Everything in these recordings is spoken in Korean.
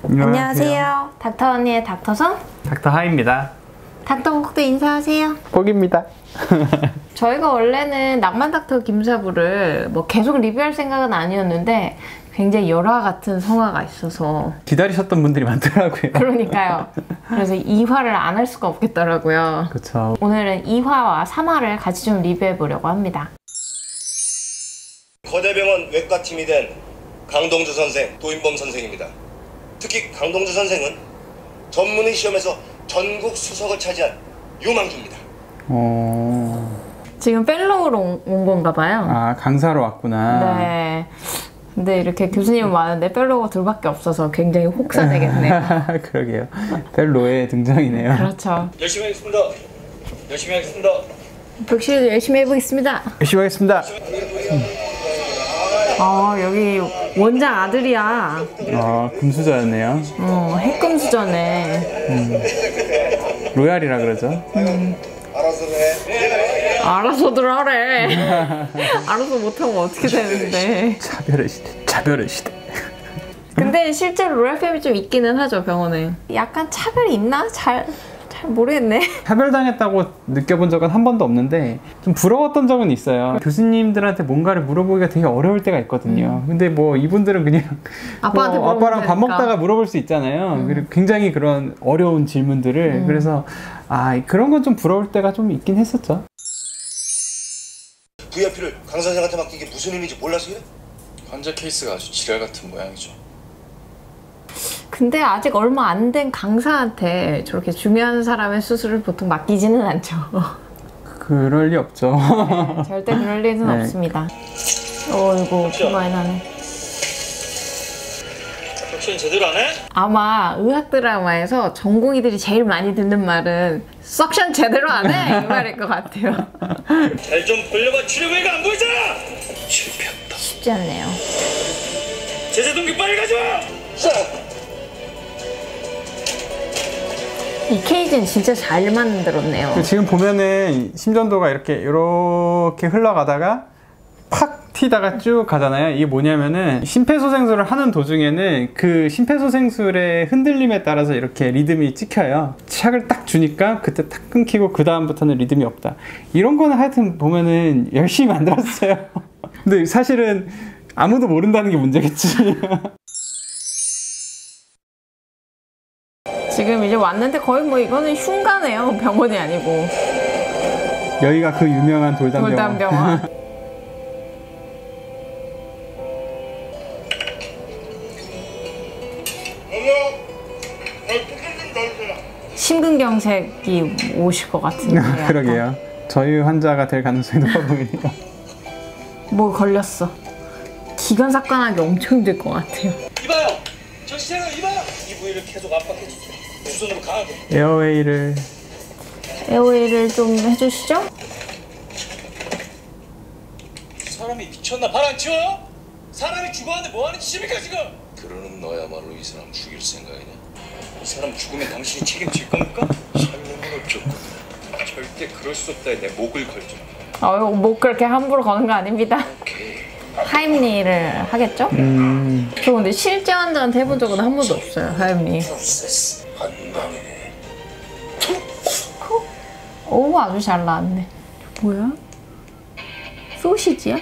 안녕하세요. 닥터 언니의 닥터선 닥터 하입니다. 닥터 복도 인사하세요. 복입니다. 저희가 원래는 낭만닥터 김사부를 뭐 계속 리뷰할 생각은 아니었는데 굉장히 열화 같은 성화가 있어서 기다리셨던 분들이 많더라고요. 그러니까요. 그래서 2화를 안 할 수가 없겠더라고요. 그렇죠. 오늘은 2화와 3화를 같이 좀 리뷰해 보려고 합니다. 거대병원 외과팀이 된 강동주 선생, 도인범 선생입니다. 특히 강동주 선생은 전문의 시험에서 전국 수석을 차지한 유망주입니다. 지금 펠로우로 온 건가 봐요. 아, 강사로 왔구나. 네. 근데 이렇게 교수님은 많은데 펠로우가 둘밖에 없어서 굉장히 혹사되겠네요. 그러게요. 펠로의 등장이네요. 그렇죠. 열심히 하겠습니다. 열심히 하겠습니다. 벽실도 열심히 해보겠습니다. 열심히 하겠습니다. 여기 원장 아들이야. 아, 금수저였네요. 핵금수저네. 로얄이라 그러죠. 알아서 해. 알아서들 하래. 알아서 못하면 어떻게 되는데. 차별의 시대, 차별의 시대. 근데 실제로 로얄팸이 좀 있기는 하죠, 병원에. 약간 차별이 있나? 잘 모르겠네. 차별당했다고 느껴본 적은 한 번도 없는데 좀 부러웠던 적은 있어요. 교수님들한테 뭔가를 물어보기가 되게 어려울 때가 있거든요. 근데 뭐 이분들은 그냥 아빠한테 뭐 아빠랑 밥 되니까. 먹다가 물어볼 수 있잖아요. 그리고 굉장히 그런 어려운 질문들을 그래서 그런 건 좀 부러울 때가 좀 있긴 했었죠. VIP를 강 선생한테 맡기게 무슨 의미인지 몰라서 그래? 환자 케이스가 아주 지랄 같은 모양이죠. 근데 아직 얼마 안 된 강사한테 저렇게 중요한 사람의 수술을 보통 맡기지는 않죠. 그럴 리 없죠. 절대 그럴 일은 네. 없습니다. 이거 피 많이 나네. 혁신 제대로 안 해? 아마 의학 드라마에서 전공의들이 제일 많이 듣는 말은 석션 제대로 안 해! 이 말일 것 같아요. 잘 좀 벌려봐. 치료비가 안 보이잖아. 실패했다. 쉽지 않네요. 제재 동기 빨리 가져와. 이 케이지는 진짜 잘 만들었네요. 지금 보면은 심전도가 이렇게 흘러가다가 팍 튀다가 쭉 가잖아요. 이게 뭐냐면은 심폐소생술을 하는 도중에는 그 심폐소생술의 흔들림에 따라서 이렇게 리듬이 찍혀요. 착을 딱 주니까 그때 딱 끊기고 그 다음부터는 리듬이 없다. 이런 거는 하여튼 보면은 열심히 만들었어요. 근데 사실은 아무도 모른다는 게 문제겠지. 지금 이제 왔는데 거의 뭐 이거는 흉가네요. 병원이 아니고. 여기가 그 유명한 돌담병원. 돌담병원. 심근경색이 오실 것 같은데. 그러게요. 저희 환자가 될 가능성이 높아 보이니까. 뭐 걸렸어. 기관 삭관하기 엄청 힘들 것 같아요. 이봐요. 정신차려. 이봐요. 이 부위를 계속 압박해 주세요. 두 손으로 강하게. 에어웨이를 좀 해주시죠. 사람이 미쳤나? 발 안 치워요? 사람이 죽어가는데 뭐하는 짓입니까 지금? 그러는 너야말로 이 사람 죽일 생각이냐? 이 사람 죽으면 당신이 책임질 겁니까? 살려는 없었거든. 절대 그럴 수 없다. 내 목을 걸죠. 뭐 그렇게 함부로 거는 거 아닙니다. 하임리를 하겠죠? 저 근데 실제 환자한테 해본 적은 한 번도 없어요. 하임리. 오, 아주 잘 나왔네. 뭐야? 소시지야?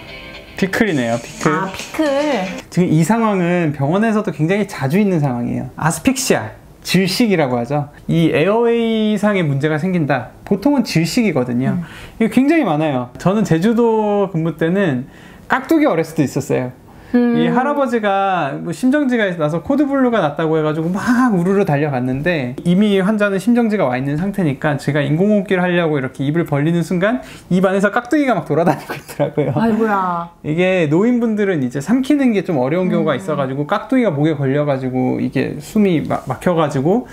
피클이네요, 피클. 아, 피클. 지금 이 상황은 병원에서도 굉장히 자주 있는 상황이에요. 아스픽시아, 질식이라고 하죠. 이 에어웨이상에 문제가 생긴다. 보통은 질식이거든요. 이게 굉장히 많아요. 저는 제주도 근무 때는 깍두기 어레스도 있었어요. 이 할아버지가 뭐 심정지가 나서 코드블루가 났다고 해가지고 막 우르르 달려갔는데 이미 환자는 심정지가 와 있는 상태니까 제가 인공호흡기를 하려고 이렇게 입을 벌리는 순간 입 안에서 깍두기가 막 돌아다니고 있더라고요. 아이고야. 이게 노인분들은 이제 삼키는 게 좀 어려운 경우가 있어가지고 깍두기가 목에 걸려가지고 이게 숨이 막혀가지고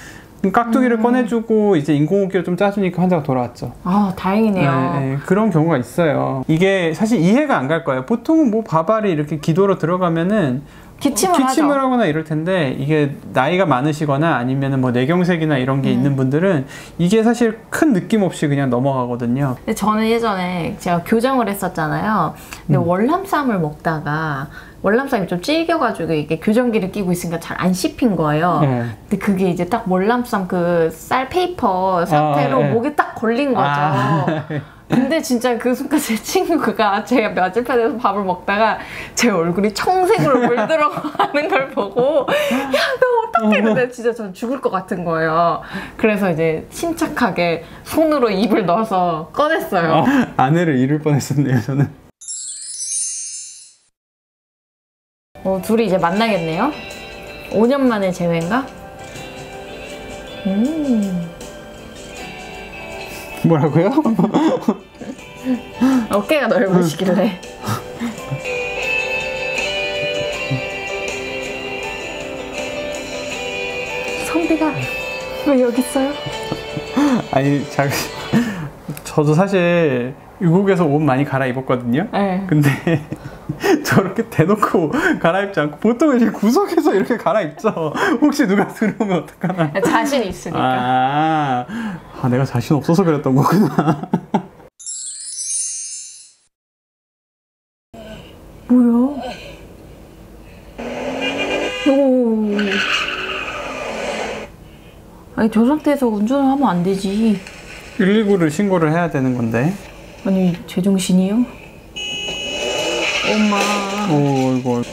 깍두기를 꺼내주고 이제 인공호흡기를 좀 짜주니까 환자가 돌아왔죠. 아, 다행이네요. 네, 그런 경우가 있어요. 이게 사실 이해가 안 갈 거예요. 보통은 뭐 바발이 이렇게 기도로 들어가면은 기침을 하거나 이럴 텐데 이게 나이가 많으시거나 아니면 뭐 뇌경색이나 이런 게 있는 분들은 이게 사실 큰 느낌 없이 그냥 넘어가거든요. 근데 저는 예전에 제가 교정을 했었잖아요. 근데 월남쌈을 먹다가 월남쌈이 좀 질겨가지고 이게 교정기를 끼고 있으니까 잘 안 씹힌 거예요. 근데 그게 이제 딱 월남쌈 그 쌀 페이퍼 상태로 목에 딱 걸린 거죠. 근데 진짜 그 순간 제 친구가 제가 맞은편에서 밥을 먹다가 제 얼굴이 청색으로 물들어가는 걸 보고 야, 너 어떡해? 근데 진짜 전 죽을 것 같은 거예요. 그래서 이제 침착하게 손으로 입을 넣어서 꺼냈어요. 아내를 잃을 뻔했었네요, 저는. 둘이 이제 만나겠네요. 5년 만에 재회인가? 뭐라고요? 어깨가 넓으시길래. 선비가 왜 여기 있어요? 아니, 저도 사실 유국에서 옷 많이 갈아입었거든요. 네. 근데 저렇게 대놓고 갈아입지 않고 보통은 이렇게 구석에서 이렇게 갈아입죠. 혹시 누가 들어오면 어떡하나. 자신 있으니까. 내가 자신 없어서 그랬던 거구나. 뭐야? 오. 아니 저 상태에서 운전을 하면 안 되지. 119를 신고를 해야 되는 건데. 아니 제정신이요? 엄마. 오, 이거.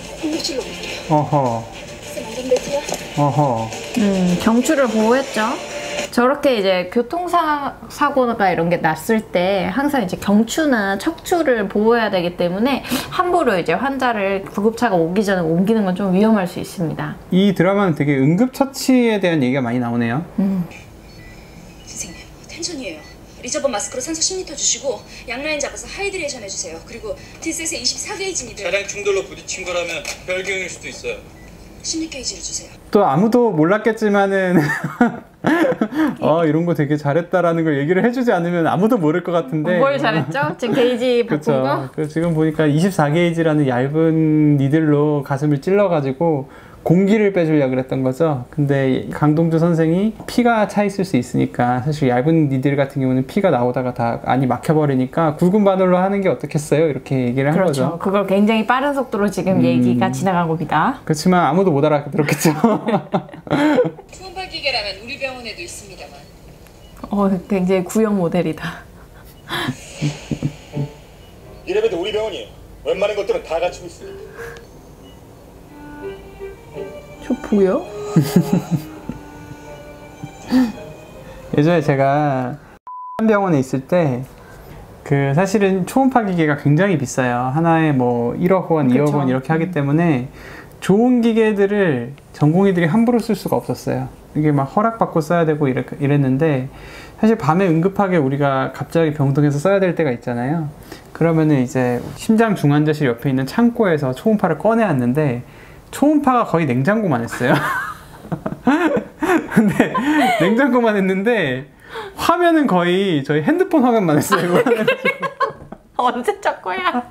어허. 어허. 경추를 보호했죠. 저렇게 이제 교통사고가 이런 게 났을 때 항상 이제 경추나 척추를 보호해야 되기 때문에 함부로 이제 환자를 구급차가 오기 전에 옮기는 건 좀 위험할 수 있습니다. 이 드라마는 되게 응급처치에 대한 얘기가 많이 나오네요. 선생님, 텐션이에요. 리저버 마스크로 산소 10리터 주시고 양라인 잡아서 하이드레이션 해주세요. 그리고 딜셋에 24게이지 니들 차량 충돌로 부딪힌 거라면 별경일 수도 있어요. 16게이지를 주세요. 또 아무도 몰랐겠지만은 이런 거 되게 잘했다라는 걸 얘기를 해주지 않으면 아무도 모를 것 같은데. 뭘 잘했죠? 지금 게이지 바꾼 거? 그렇죠. 지금 보니까 24게이지라는 얇은 니들로 가슴을 찔러가지고 공기를 빼주려고 그랬던 거죠. 근데 강동주 선생이 피가 차 있을 수 있으니까 사실 얇은 니들 같은 경우는 피가 나오다가 다 안이 막혀버리니까 굵은 바늘로 하는 게 어떻겠어요? 이렇게 얘기를 한 그렇죠. 거죠. 그걸 굉장히 빠른 속도로 지금 얘기가 지나간 겁니다. 그렇지만 아무도 못 알아들었겠죠. 초음파 기계라면 우리 병원에도 있습니다만. 굉장히 구형 모델이다. 이래봬도 우리 병원이 웬만한 것들은 다 갖추고 있습니다. 저 보여? 예전에 제가 병원에 있을 때 사실은 초음파 기계가 굉장히 비싸요. 하나에 뭐 1억 원, 2억 원 이렇게 하기 때문에 좋은 기계들을 전공의들이 함부로 쓸 수가 없었어요. 이게 막 허락받고 써야 되고 이랬는데 사실 밤에 응급하게 우리가 갑자기 병동에서 써야 될 때가 있잖아요. 그러면은 이제 심장 중환자실 옆에 있는 창고에서 초음파를 꺼내왔는데 초음파가 거의 냉장고만 했어요. 근데 냉장고만 했는데 화면은 거의 저희 핸드폰 화면만 했어요. 언제 적 거야?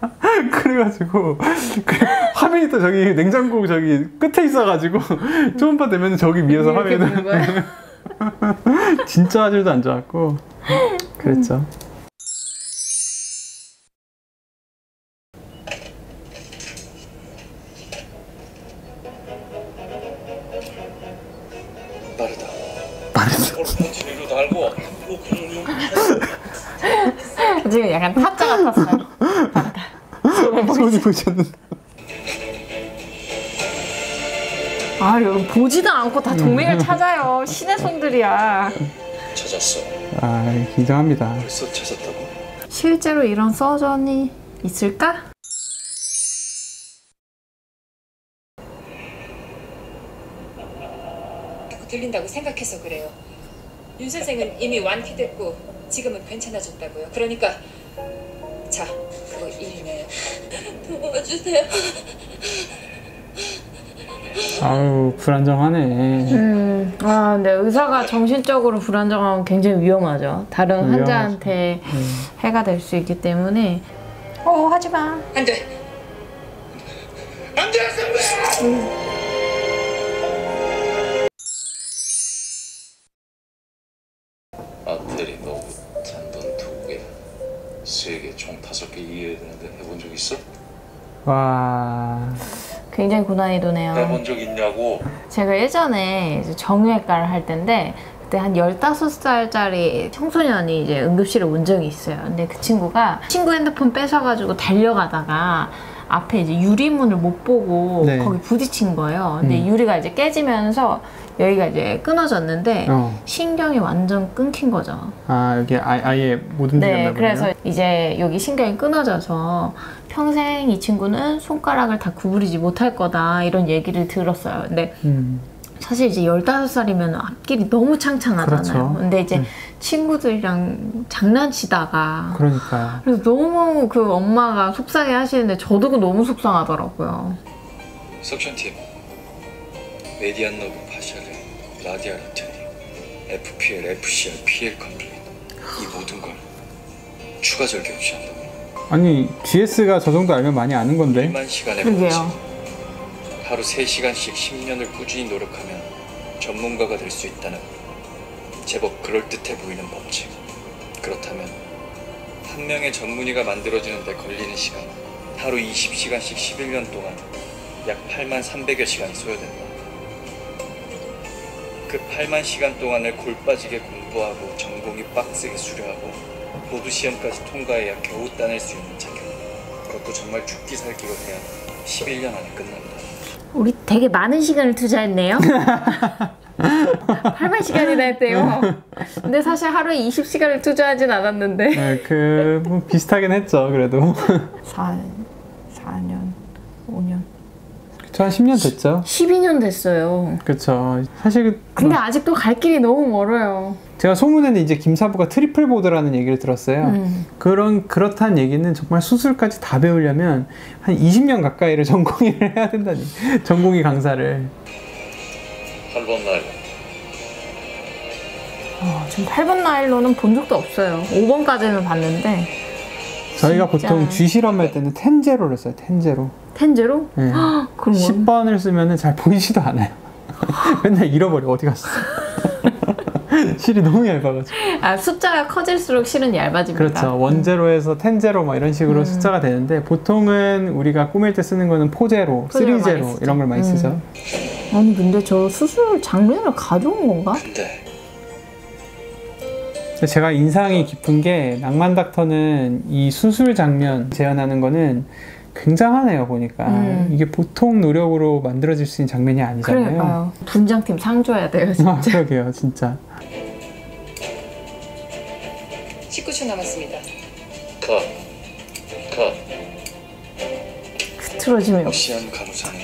그래가지고 화면이 또 저기 냉장고 저기 끝에 있어가지고 초음파 되면 저기 위에서 화면이 진짜 화질도 안 좋았고 그랬죠. 빠르다. 본진으로 달고 뭐 그런 지금 약간 타짜 같았어요. 손이 보이셨는데. 여러분 보지도 않고 다 동맹을 찾아요. 신의 손들이야. 찾았어. 긴장합니다. 벌써 찾았다고? 실제로 이런 서전이 있을까? 자꾸 들린다고 생각해서 그래요. 윤 선생은 이미 완쾌됐고 지금은 괜찮아졌다고요. 그러니까 자, 그거 1이네요. 도와주세요. 아유, 불안정하네. 근데 의사가 정신적으로 불안정하면 굉장히 위험하죠. 다른 환자한테 해가 될 수 있기 때문에. 하지 마. 안 돼. 안 돼, 선배! 앞들이 너 잔돈 2개, 3개, 총 5개 이해되는데 해본 적 있어? 와. 굉장히 고난이도네요. 해본 적 있냐고. 제가 예전에 이제 정형외과를 할 때인데 그때 한 15살짜리 청소년이 이제 응급실에 온 적이 있어요. 근데 그 친구가 친구 핸드폰 뺏어가지고 달려가다가 앞에 이제 유리문을 못 보고 네. 거기 부딪힌 거예요. 근데 유리가 이제 깨지면서 여기가 이제 끊어졌는데 신경이 완전 끊긴 거죠. 아, 여기 아예 못 움직였나 네, 보네요. 그래서 이제 여기 신경이 끊어져서 평생 이 친구는 손가락을 다 구부리지 못할 거다 이런 얘기를 들었어요. 근데 사실 이제 15살이면 앞길이 너무 창창하잖아요. 그렇죠. 근데 이제 친구들이랑 장난치다가 그러니까요. 그래서 너무 그 엄마가 속상해 하시는데 저도 그 너무 속상하더라고요. 석션팀 메디안 너브 파샬레 라디아 리테닝 FPL, FCR, PL 컴플릿 이 모든 걸 추가 절개 없이 한다고. 아니 GS가 저 정도 알면 많이 아는 건데. 1만 시간의 그러게요. 법칙. 하루 3시간씩 10년을 꾸준히 노력하면 전문가가 될 수 있다는 제법 그럴듯해 보이는 법칙. 그렇다면 한 명의 전문의가 만들어지는 데 걸리는 시간 하루 20시간씩 11년 동안 약 8만 300여 시간이 소요된다. 그 8만 시간 동안을 골 빠지게 공부하고 전공이 빡세게 수료하고 모두 시험까지 통과해야 겨우 따낼 수 있는 자격. 그것도 정말 죽기 살기로 해야 11년 안에 끝난다. 우리 되게 많은 시간을 투자했네요. 8만 시간이나 했대요. 근데 사실 하루에 20시간을 투자하진 않았는데. 네, 뭐 비슷하긴 했죠, 그래도. 4년, 5년. 그쵸, 한 10년 됐죠. 12년 됐어요. 그쵸. 사실. 근데 아직도 갈 길이 너무 멀어요. 제가 소문에는 이제 김사부가 트리플 보드라는 얘기를 들었어요. 그렇다는 얘기는 정말 수술까지 다 배우려면 한 20년 가까이를 전공의를 해야 된다니. 전공의 강사를. 8번 날 지금 8번 나일로는 본 적도 없어요. 5번까지는 봤는데. 저희가 진짜. 보통 쥐 실험할 때는 텐제로를 써요. 텐제로. 텐제로? 네. 그럼 10번을 쓰면 잘 보이지도 않아요. 맨날 잃어버려. 어디 갔어. 실이 너무 얇아가지고. 숫자가 커질수록 실은 얇아집니다. 그렇죠. 원제로에서 텐제로 막 이런 식으로 숫자가 되는데 보통은 우리가 꾸밀 때 쓰는 거는 포제로, 쓰리제로 이런 걸 많이 쓰죠. 아니 근데 저 수술 장면을 가져온 건가? 근데 제가 인상이 깊은 게 낭만 닥터는 이 수술 장면 재현하는 거는 굉장하네요. 보니까 이게 보통 노력으로 만들어질 수 있는 장면이 아니잖아요. 그러니까요. 분장팀 상 줘야 돼요 진짜. 그러게요 진짜. 19초 남았습니다. 컷. 틀어지면 역시. 시안 간호사는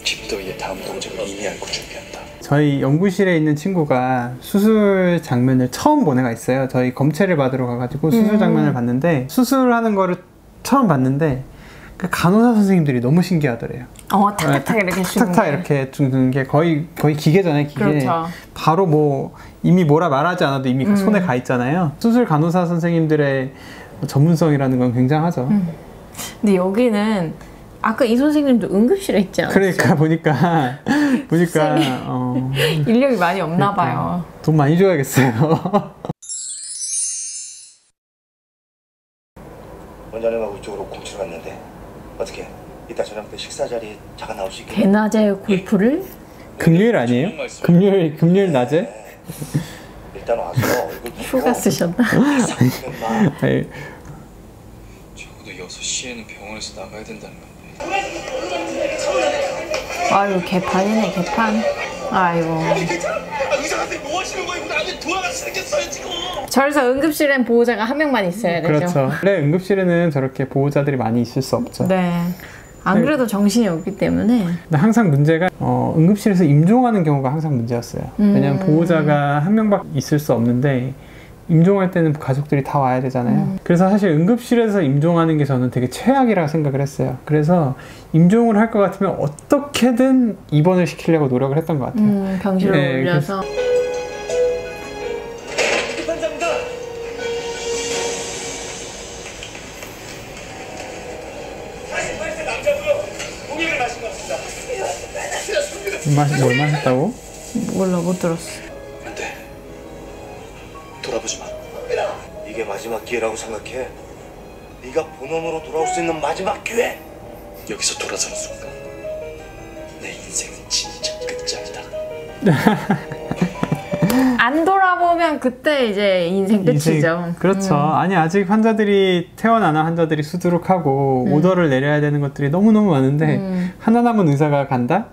집도의 다음 동작을 이미 알고 준비한다. 저희 연구실에 있는 친구가 수술 장면을 처음 본 애가 있어요. 저희 검체를 받으러 가가지고 수술 장면을 봤는데 수술하는 거를 처음 봤는데 그 간호사 선생님들이 너무 신기하더래요. 탁탁탁 이렇게 탁탁탁 이렇게 주는 게 거의 기계잖아요. 기계. 그렇죠. 바로 뭐 이미 뭐라 말하지 않아도 이미 그 손에 가 있잖아요. 수술 간호사 선생님들의 전문성이라는 건 굉장하죠. 근데 여기는 아까 이 선생님도 응급실에 있지 않았어요? 그러니까 보니까 인력이 많이 없나 봐요. 돈 많이 줘야겠어요. 원장님하고 이쪽으로 공치러 갔는데 어떻게 이따 저녁 때 식사 자리에 잠깐 나올 수 있게? 대낮에 골프를? 금요일 아니에요? 금요일 낮에? 일단 와서 얼굴 보고 휴가 쓰셨나? 아니, 적어도 6시에는 병원에서 나가야 된다는 건데. 아유 개판이네 개판. 아이고. 의사 선생님 뭐 하시는 거예요? 우리 아들 돌아가서 생겼어요 지금. 저래서 응급실엔 보호자가 한 명만 있어야 되죠. 그렇죠. 그래 응급실에는 저렇게 보호자들이 많이 있을 수 없죠. 네. 안 그래도 정신이 없기 때문에. 근데 항상 문제가 응급실에서 임종하는 경우가 항상 문제였어요. 왜냐면 보호자가 한 명밖에 있을 수 없는데 임종할 때는 가족들이 다 와야 되잖아요. 그래서 사실 응급실에서 임종하는 게 저는 되게 최악이라고 생각을 했어요. 그래서 임종을 할 것 같으면 어떻게든 입원을 시키려고 노력을 했던 것 같아요. 병실로 네, 올려서. 판사입니다. 남자고요. 공약을 마신 것 같습니다. 뭘 마셨다고? 몰라 못 들었어. 안 돼. 돌아보지 마. 이게 마지막 기회라고 생각해. 네가 본원으로 돌아올 수 있는 마지막 기회. 여기서 돌아서는 순간 내 인생은 진짜 끝장이다. 안 돌아보면 그때 이제 인생 끝이죠. 그렇죠. 아니 아직 환자들이 퇴원하는 환자들이 수두룩하고 오더를 내려야 되는 것들이 너무너무 많은데 하나 남은 의사가 간다?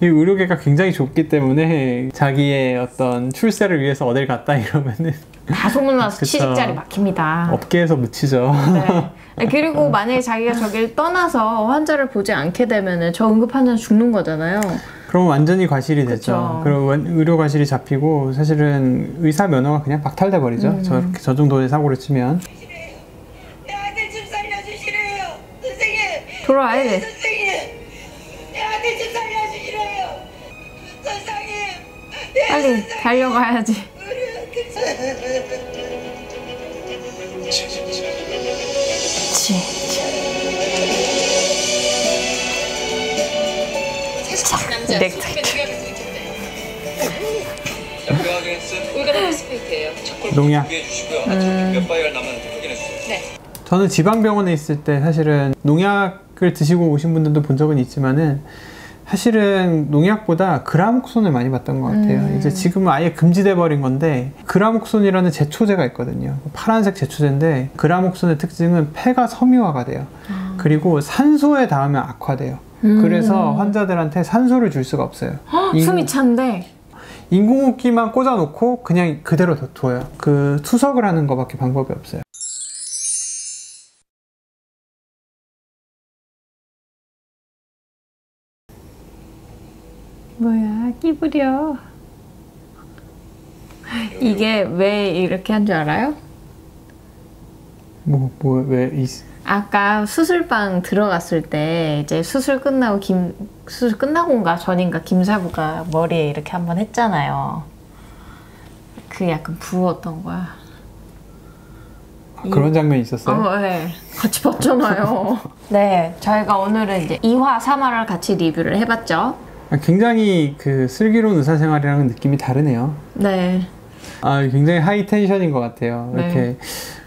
이 의료계가 굉장히 좁기 때문에 자기의 어떤 출세를 위해서 어딜 갔다 이러면은 다 소문나서 취직자리 막힙니다. 업계에서 묻히죠. 네. 그리고 만약에 자기가 저길 떠나서 환자를 보지 않게 되면은 저 응급 환자는 죽는 거잖아요. 그럼 완전히 과실이 되죠. 그리고 의료 과실이 잡히고 사실은 의사 면허가 그냥 박탈돼 버리죠. 저 정도의 사고를 치면. 내 아들 좀 살려주시래요. 선생님. 돌아와야 돼. 선생님. 내 아들 좀 살려주시래요. 선생님. 빨리 달려가야지. 남자. 넥타이. 올가다 스페이트예요. 농약. 몇 바이얼 남았는지 확인해 주세요. 네. 저는 지방병원에 있을 때 사실은 농약을 드시고 오신 분들도 본 적은 있지만은 사실은 농약보다 그라목손을 많이 봤던 것 같아요. 이제 지금은 아예 금지돼 버린 건데 그라목손이라는 제초제가 있거든요. 파란색 제초제인데 그라목손의 특징은 폐가 섬유화가 돼요. 그리고 산소에 닿으면 악화돼요. 그래서 환자들한테 산소를 줄 수가 없어요. 숨이 찬데. 인공호흡기만 꽂아놓고 그냥 그대로 둬요. 그 투석을 하는 것밖에 방법이 없어요. 뭐야, 끼부려. 이게 왜 이렇게 한 줄 알아요? 아까 수술방 들어갔을 때 이제 수술 끝나고인가 전인가 김사부가 머리에 이렇게 한번 했잖아요. 그 약간 부었던 거야. 그런 장면이 있었어요? 네. 같이 봤잖아요. 네, 저희가 오늘은 이제 2화, 3화를 같이 리뷰를 해봤죠. 굉장히 그 슬기로운 의사생활이랑은 느낌이 다르네요. 네. 굉장히 하이 텐션인 것 같아요. 이렇게 네.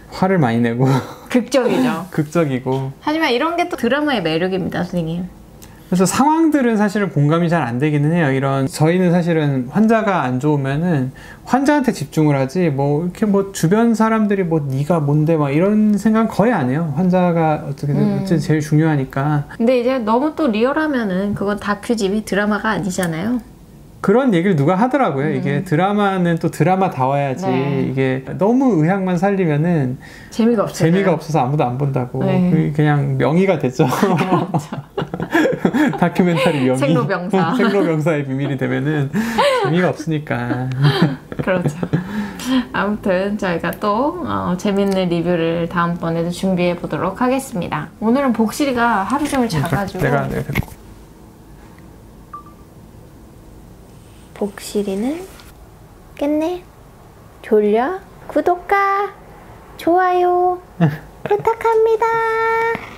화를 많이 내고 극적이죠. 극적이고. 하지만 이런 게 또 드라마의 매력입니다, 선생님. 그래서 상황들은 사실은 공감이 잘 안 되기는 해요. 저희는 사실은 환자가 안 좋으면은 환자한테 집중을 하지 이렇게 주변 사람들이 네가 뭔데 막 이런 생각 거의 안 해요. 환자가 어쨌든 제일 중요하니까. 근데 이제 너무 또 리얼하면은 그건 다큐집이 드라마가 아니잖아요. 그런 얘기를 누가 하더라고요. 이게 드라마는 또 드라마다워야지. 네. 이게 너무 의학만 살리면은 재미가 없어서 아무도 안 본다고. 네. 그냥 명의가 됐죠. 다큐멘터리 명의. 생로병사. 생로병사의 비밀이 되면은 재미가 없으니까. 그렇죠. 아무튼 저희가 또 재밌는 리뷰를 다음번에도 준비해 보도록 하겠습니다. 오늘은 복실이가 하루 종일 자가지고. 내가 됐고. 복실이는 깼네. 졸려? 구독과 좋아요 부탁합니다.